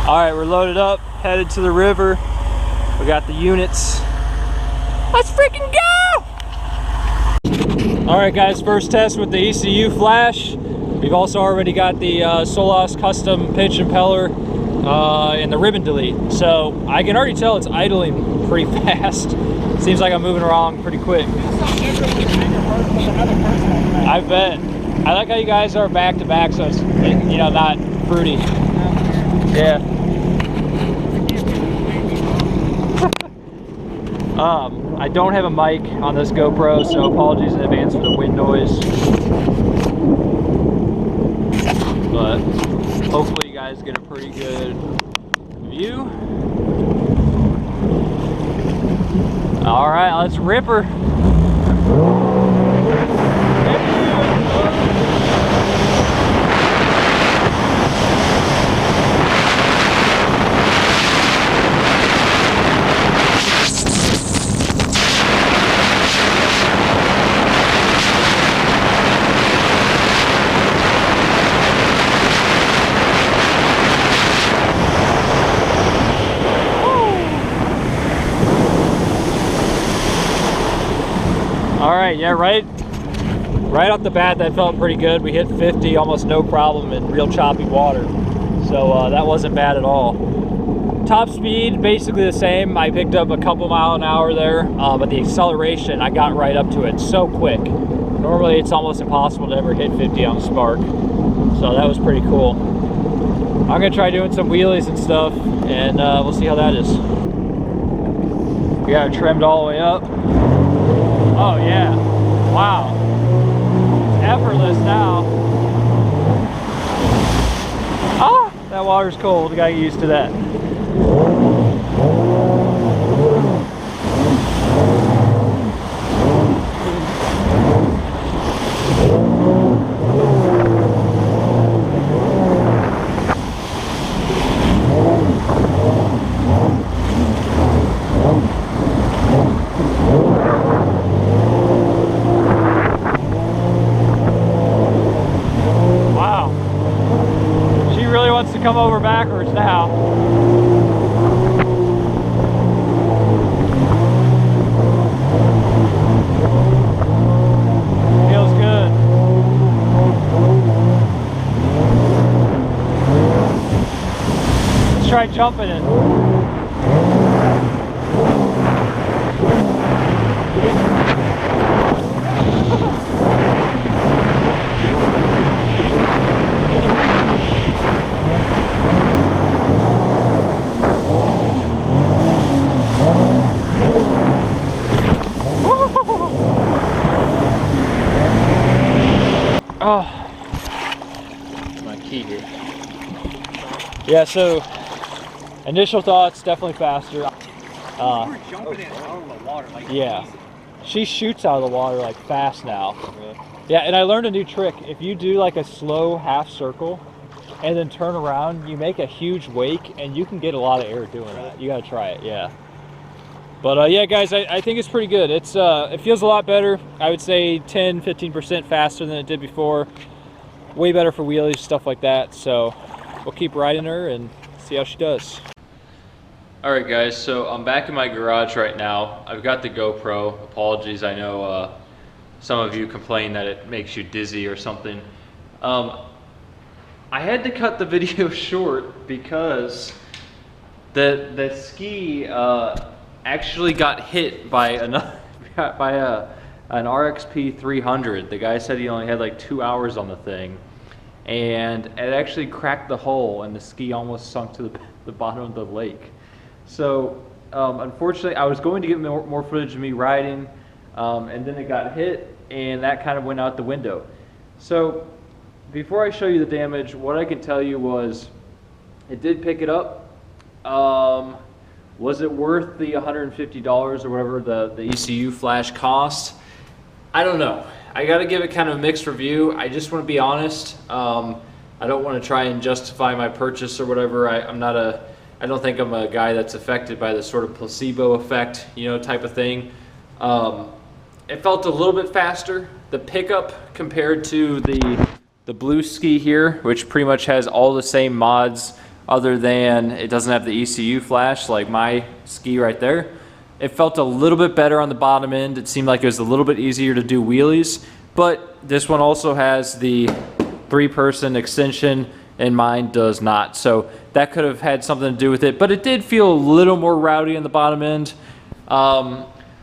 All right, we're loaded up, headed to the river. We got the units. Let's freaking go! All right, guys, first test with the ECU flash. We've also already got the Solas custom pitch impeller and the ribbon delete. So I can already tell it's idling pretty fast. Seems like I'm moving along pretty quick. I bet. I like how you guys are back to back, so it's, you know, not fruity. Yeah. I don't have a mic on this GoPro, so apologies in advance for the wind noise. But hopefully you guys get a pretty good view. All right, let's rip her. All right, yeah, right off the bat, that felt pretty good. We hit 50, almost no problem in real choppy water. So that wasn't bad at all. Top speed, basically the same. I picked up a couple mile an hour there, but the acceleration, I got right up to it so quick. Normally, it's almost impossible to ever hit 50 on the Spark. So that was pretty cool. I'm gonna try doing some wheelies and stuff, and we'll see how that is. We got it trimmed all the way up. Oh yeah, wow, it's effortless now. Ah, that water's cold, we gotta get used to that. Come over backwards now. Feels good. Let's try jumping it. Oh, my key here. Yeah, so initial thoughts, definitely faster. You were jumping it out of the water, like yeah, easy. she shoots out of the water like fast now. Really? Yeah, and I learned a new trick. If you do like a slow half circle and then turn around, you make a huge wake, and you can get a lot of air doing that. You gotta try it, yeah. But yeah, guys, I think it's pretty good. It's it feels a lot better. I would say 10-15% faster than it did before. Way better for wheelies, stuff like that. So we'll keep riding her and see how she does. All right, guys, so I'm back in my garage right now. I've got the GoPro. Apologies, I know some of you complain that it makes you dizzy or something. I had to cut the video short because the ski actually got hit by an RXP 300. The guy said he only had like 2 hours on the thing, and it actually cracked the hull, and the ski almost sunk to the bottom of the lake. So unfortunately, I was going to get more footage of me riding, and then it got hit, and that kind of went out the window. So before I show you the damage, what I can tell you was it did pick it up. Was it worth the $150 or whatever the ECU flash cost? I don't know. I got to give it kind of a mixed review. I just want to be honest. I don't want to try and justify my purchase or whatever. I don't think I'm a guy that's affected by the sort of placebo effect, you know, type of thing. It felt a little bit faster. The pickup compared to the blue ski here, which pretty much has all the same mods other than it doesn't have the ECU flash like my ski right there. It felt a little bit better on the bottom end. It seemed like it was a little bit easier to do wheelies, but this one also has the 3-person extension and mine does not. So that could have had something to do with it, but it did feel a little more rowdy on the bottom end.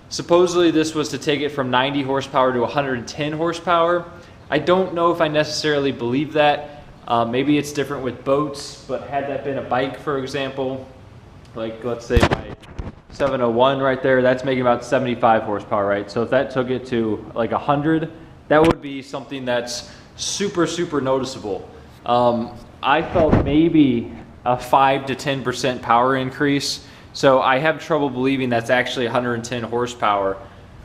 Supposedly this was to take it from 90 horsepower to 110 horsepower. I don't know if I necessarily believe that. Maybe it's different with boats, but had that been a bike, for example, like let's say my 701 right there, that's making about 75 horsepower, right? So if that took it to like 100, that would be something that's super, super noticeable. I felt maybe a 5 to 10% power increase. So I have trouble believing that's actually 110 horsepower.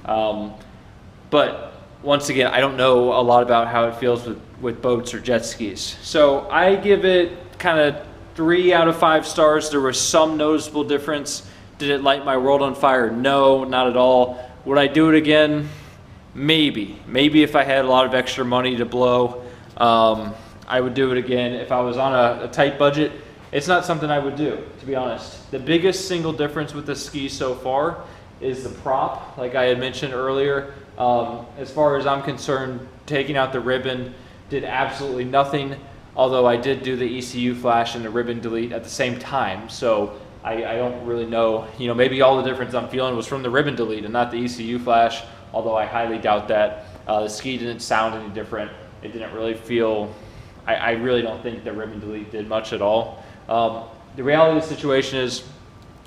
But once again, I don't know a lot about how it feels with boats or jet skis. So I give it kind of 3 out of 5 stars. There was some noticeable difference. Did it light my world on fire? No, not at all. Would I do it again? Maybe. Maybe if I had a lot of extra money to blow, I would do it again. If I was on a tight budget, it's not something I would do, to be honest. The biggest single difference with the ski so far is the prop, like I had mentioned earlier. As far as I'm concerned, taking out the ribbon did absolutely nothing, although I did do the ECU flash and the ribbon delete at the same time. So I don't really know, maybe all the difference I'm feeling was from the ribbon delete and not the ECU flash, although I highly doubt that. The ski didn't sound any different. It didn't really feel, I really don't think the ribbon delete did much at all. The reality of the situation is,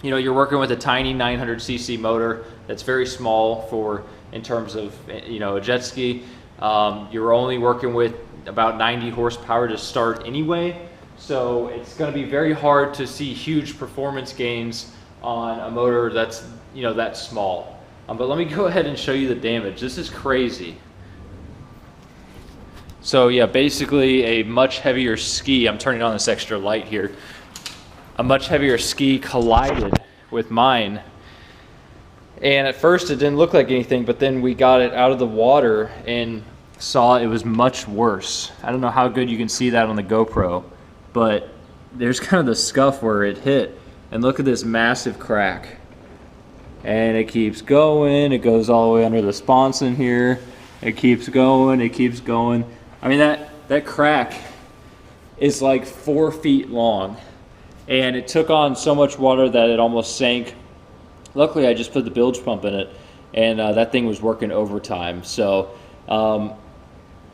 you're working with a tiny 900cc motor that's very small for, in terms of, a jet ski. You're only working with about 90 horsepower to start anyway. So it's going to be very hard to see huge performance gains on a motor that's, that small. But let me go ahead and show you the damage. This is crazy. So yeah, basically a much heavier ski, I'm turning on this extra light here. A much heavier ski collided with mine. And at first it didn't look like anything, but then we got it out of the water and saw it was much worse. I don't know how good you can see that on the GoPro, but there's kind of the scuff where it hit. And look at this massive crack. And it keeps going, it goes all the way under the sponson here. It keeps going, it keeps going. I mean, that crack is like 4 feet long. And it took on so much water that it almost sank. Luckily, I just put the bilge pump in it, and that thing was working overtime. So,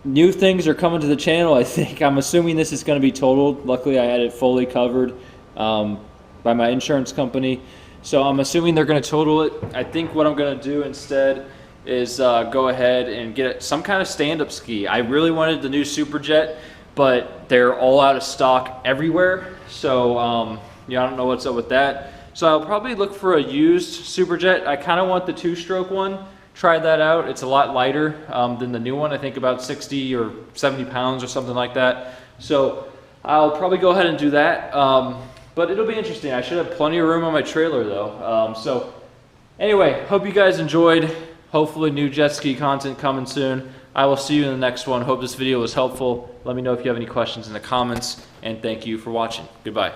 new things are coming to the channel, I think. I'm assuming this is going to be totaled. Luckily, I had it fully covered by my insurance company. So I'm assuming they're going to total it. I think what I'm going to do instead is go ahead and get some kind of stand-up ski. I really wanted the new Superjet, but they're all out of stock everywhere. So I don't know what's up with that. So I'll probably look for a used Superjet. I kind of want the 2-stroke one. Try that out. It's a lot lighter than the new one. I think about 60 or 70 pounds or something like that. So I'll probably go ahead and do that. But it'll be interesting. I should have plenty of room on my trailer though. So anyway, hope you guys enjoyed. Hopefully new jet ski content coming soon. I will see you in the next one. Hope this video was helpful. Let me know if you have any questions in the comments, and thank you for watching. Goodbye.